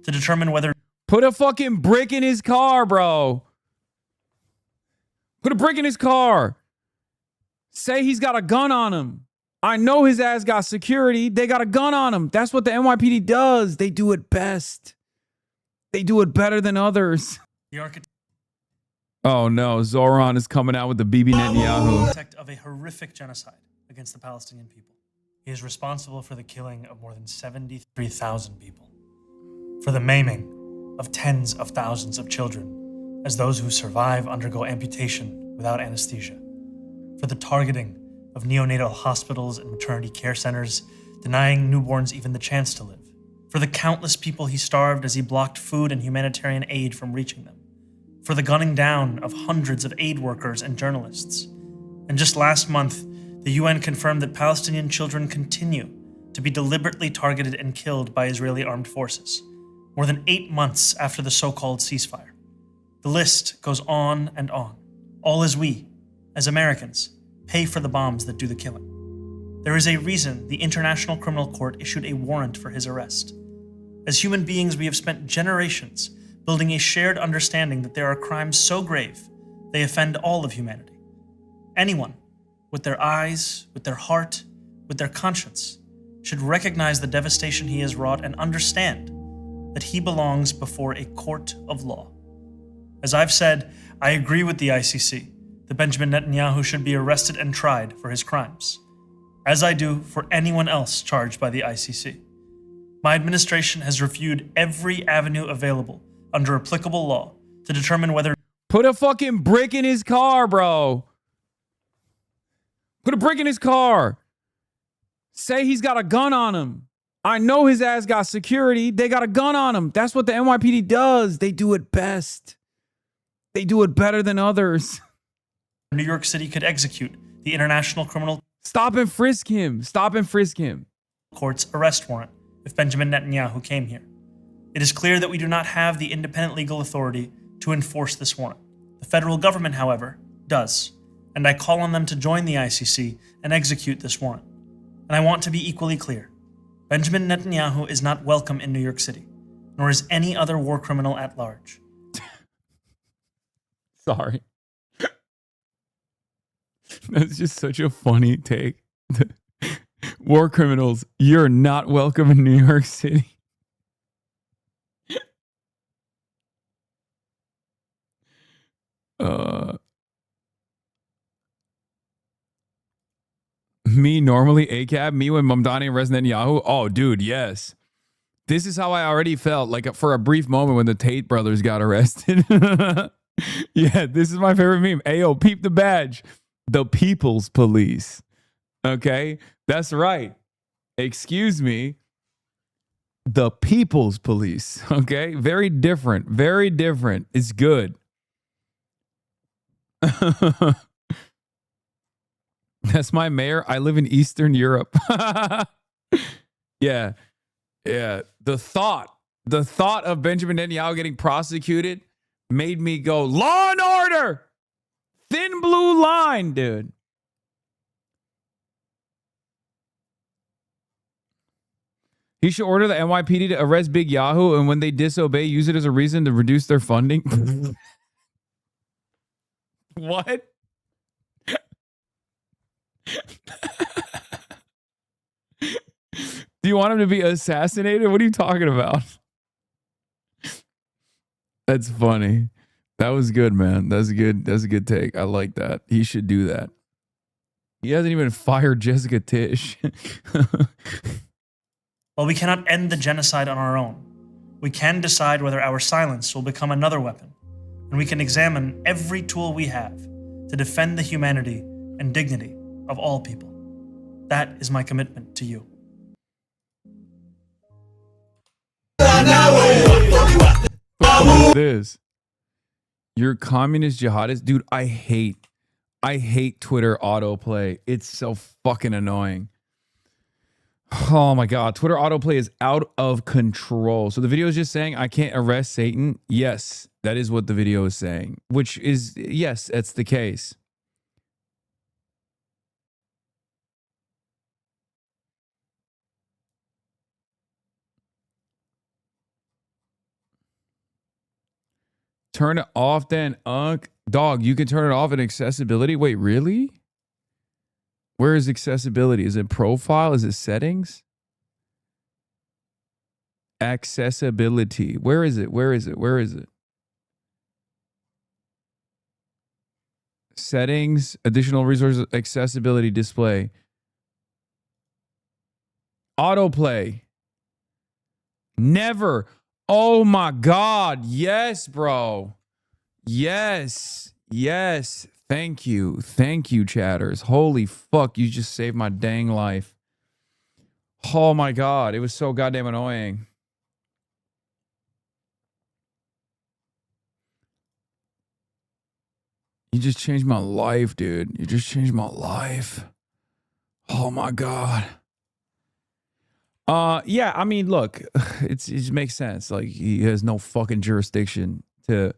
to determine whether... Put a fucking brick in his car, bro. Put a brick in his car. Say he's got a gun on him. I know his ass got security. They got a gun on him. That's what the NYPD does. They do it best. They do it better than others. The architect Oh no, Zohran is coming out with the Bibi Netanyahu. of a horrific genocide against the Palestinian people. He is responsible for the killing of more than 73,000 people, for the maiming of tens of thousands of children as those who survive undergo amputation without anesthesia, for the targeting of neonatal hospitals and maternity care centers, denying newborns even the chance to live, for the countless people he starved as he blocked food and humanitarian aid from reaching them, for the gunning down of hundreds of aid workers and journalists. And just last month, the UN confirmed that Palestinian children continue to be deliberately targeted and killed by Israeli armed forces, more than 8 months after the so-called ceasefire. The list goes on and on, all as we, as Americans, pay for the bombs that do the killing. There is a reason the International Criminal Court issued a warrant for his arrest. As human beings, we have spent generations building a shared understanding that there are crimes so grave they offend all of humanity. Anyone, with their eyes, with their heart, with their conscience, should recognize the devastation he has wrought and understand that he belongs before a court of law. As I've said, I agree with the ICC that Benjamin Netanyahu should be arrested and tried for his crimes, as I do for anyone else charged by the ICC. My administration has reviewed every avenue available under applicable law to determine whether... Put a fucking brick in his car, bro. Put a brick in his car. Say he's got a gun on him. I know his ass got security. They got a gun on him. That's what the NYPD does. They do it best. They do it better than others. New York City could execute the International Criminal... Stop and frisk him. Stop and frisk him. Court's arrest warrant if Benjamin Netanyahu came here. It is clear that we do not have the independent legal authority to enforce this warrant. The federal government, however, does, and I call on them to join the ICC and execute this warrant. And I want to be equally clear. Benjamin Netanyahu is not welcome in New York City, nor is any other war criminal at large. Sorry. That's just such a funny take. War criminals, you're not welcome in New York City. Me normally ACAB, me when Mamdani and Resident Yahoo. Oh, dude, yes. This is how I already felt like for a brief moment when the Tate brothers got arrested. Yeah, this is my favorite meme. Ayo, peep the badge. The People's Police. Okay, that's right. Excuse me. The People's Police. Okay, very different. Very different. It's good. That's my mayor. I live in Eastern Europe. Yeah. Yeah. The thought of Benjamin Netanyahu getting prosecuted made me go, law and order. Thin blue line, dude. He should order the NYPD to arrest Big Yahoo, and when they disobey, use it as a reason to reduce their funding. What? Do you want him to be assassinated? What are you talking about? That's funny. That was good, man. That's a good take. I like that. He should do that. He hasn't even fired Jessica Tisch. While we cannot end the genocide on our own, we can decide whether our silence will become another weapon, and we can examine every tool we have to defend the humanity and dignity of all people. That is my commitment to you. What is this? You're communist jihadist? Dude, I hate Twitter autoplay. It's so fucking annoying. Oh my God. Twitter autoplay is out of control. So the video is just saying I can't arrest Satan. Yes, that is what the video is saying, which is, yes, that's the case. turn it off then, dog, you can turn it off in accessibility. Wait, really? Where is accessibility? Is it profile? Is it settings? Accessibility. Where is it? Where is it? Where is it? Settings, additional resources, accessibility, display. Autoplay. Never. Oh my God. Yes, bro. Yes. Yes. Thank you. Thank you, chatters. Holy fuck. You just saved my dang life. Oh my God. It was so goddamn annoying. You just changed my life, dude. You just changed my life. Oh my God. Yeah, I mean, look, it just makes sense. Like, he has no fucking jurisdiction to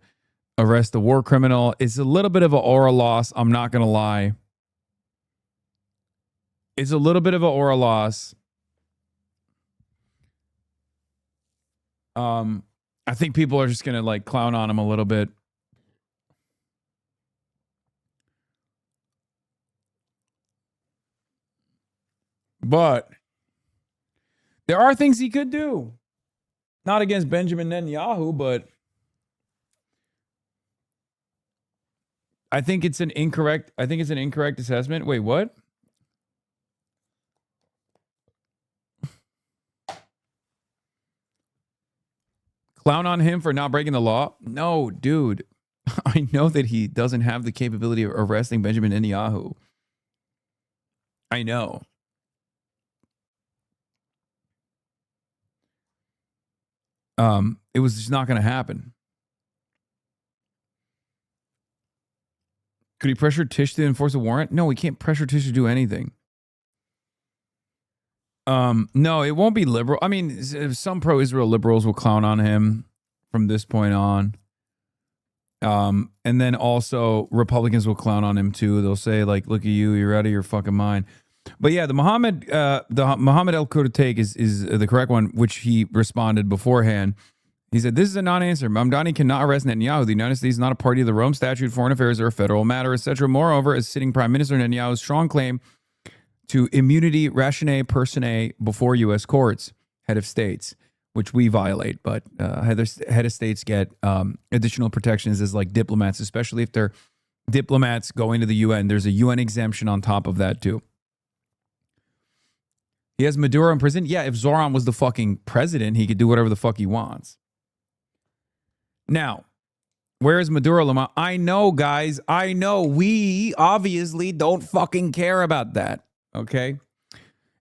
arrest a war criminal. It's a little bit of an aura loss. I'm not going to lie. It's a little bit of an aura loss. I think people are just going to like clown on him a little bit. But there are things he could do. Not against Benjamin Netanyahu, but I think it's an incorrect assessment. Wait, what? Clown on him for not breaking the law? No, dude. I know that he doesn't have the capability of arresting Benjamin Netanyahu. I know. It was just not going to happen. Could he pressure Tish to enforce a warrant? No, he can't pressure Tish to do anything. No, it won't be liberal. I mean, some pro-Israel liberals will clown on him from this point on. And then also Republicans will clown on him too. They'll say like, "Look at you, you're out of your fucking mind." But yeah, the Mohammed El Qurra take is the correct one, which he responded beforehand. He said, "This is a non-answer. Mamdani cannot arrest Netanyahu. The United States is not a party to the Rome Statute, foreign affairs, or a federal matter, etc. Moreover, as sitting Prime Minister, Netanyahu's strong claim to immunity ratione personae before U.S. courts, head of states, which we violate, but head of states get additional protections as like diplomats, especially if they're diplomats going to the UN. There's a UN exemption on top of that too. He has Maduro in prison. Yeah, if Zohran was the fucking president, he could do whatever the fuck he wants. Now, where is Maduro, Lama? I know, guys. I know. We obviously don't fucking care about that. Okay?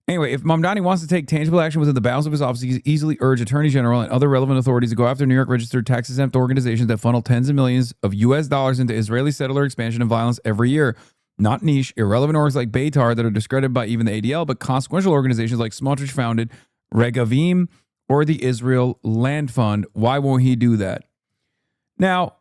Anyway, if Mamdani wants to take tangible action within the bounds of his office, he can easily urge Attorney General and other relevant authorities to go after New York registered tax-exempt organizations that funnel tens of millions of U.S. dollars into Israeli settler expansion and violence every year. Not niche, irrelevant orgs like Beitar that are discredited by even the ADL, but consequential organizations like Smotrich-founded Regavim or the Israel Land Fund. Why won't he do that? Now,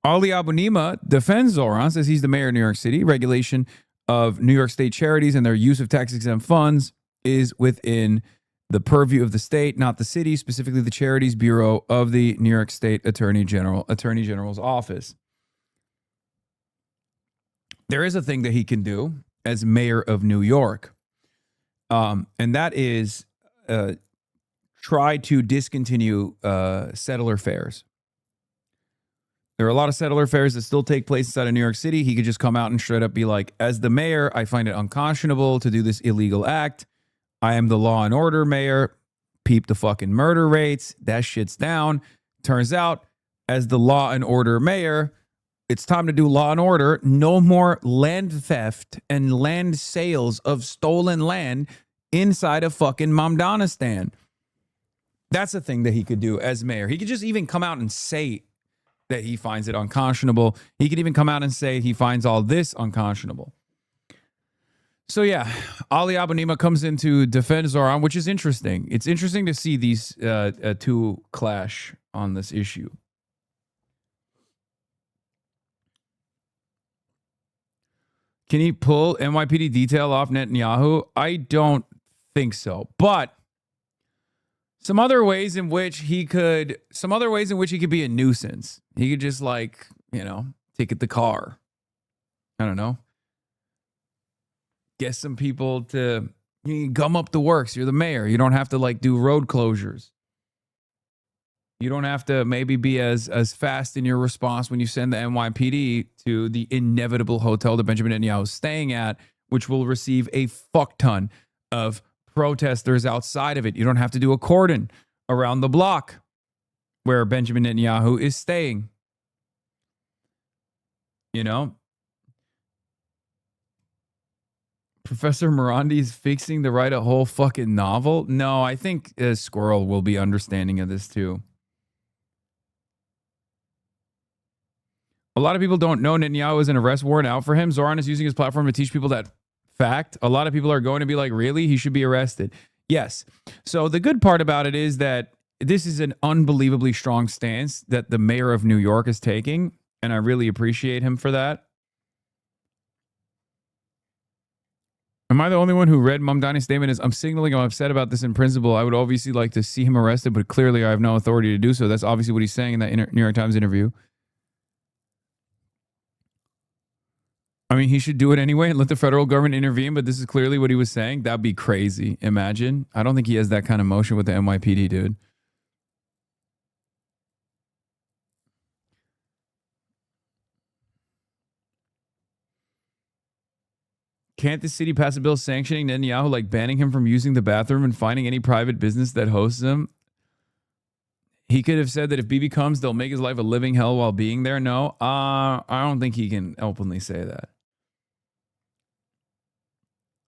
Ali Abunimah defends Zohran, says he's the mayor of New York City. Regulation of New York State charities and their use of tax-exempt funds is within the purview of the state, not the city, specifically the Charities Bureau of the New York State Attorney General's office. There is a thing that he can do as mayor of New York, and that is try to discontinue settler fairs. There are a lot of settler fairs that still take place inside of New York City. He could just come out and straight up be like, as the mayor, I find it unconscionable to do this illegal act. I am the law and order mayor. Peep the fucking murder rates. That shit's down. Turns out, as the law and order mayor, it's time to do law and order. No more land theft and land sales of stolen land inside of fucking Mamdanistan. That's a thing that he could do as mayor. He could just even come out and say that he finds it unconscionable. He could even come out and say he finds all this unconscionable. So yeah, Ali Abunimah comes in to defend Zohran, which is interesting. It's interesting to see these two clash on this issue. Can he pull NYPD detail off Netanyahu? I don't think so. But some other ways in which he could be a nuisance. He could just like, ticket the car. I don't know. Get some people to gum up the works. You're the mayor. You don't have to like do road closures. You don't have to maybe be as fast in your response when you send the NYPD to the inevitable hotel that Benjamin Netanyahu is staying at, which will receive a fuck ton of protesters outside of it. You don't have to do a cordon around the block where Benjamin Netanyahu is staying. Professor Morandi's fixing to write a whole fucking novel? No, I think Squirrel will be understanding of this too. A lot of people don't know Netanyahu has an arrest warrant out for him. Zohran is using his platform to teach people that fact. A lot of people are going to be like, really? He should be arrested. Yes. So the good part about it is that this is an unbelievably strong stance that the mayor of New York is taking, and I really appreciate him for that. Am I the only one who read Mamdani's statement? I'm signaling I'm upset about this in principle. I would obviously like to see him arrested, but clearly I have no authority to do so. That's obviously what he's saying in that New York Times interview. I mean, he should do it anyway and let the federal government intervene, but this is clearly what he was saying. That'd be crazy. Imagine. I don't think he has that kind of motion with the NYPD, dude. Can't the city pass a bill sanctioning Netanyahu, like banning him from using the bathroom and finding any private business that hosts him? He could have said that if Bibi comes, they'll make his life a living hell while being there. No, I don't think he can openly say that.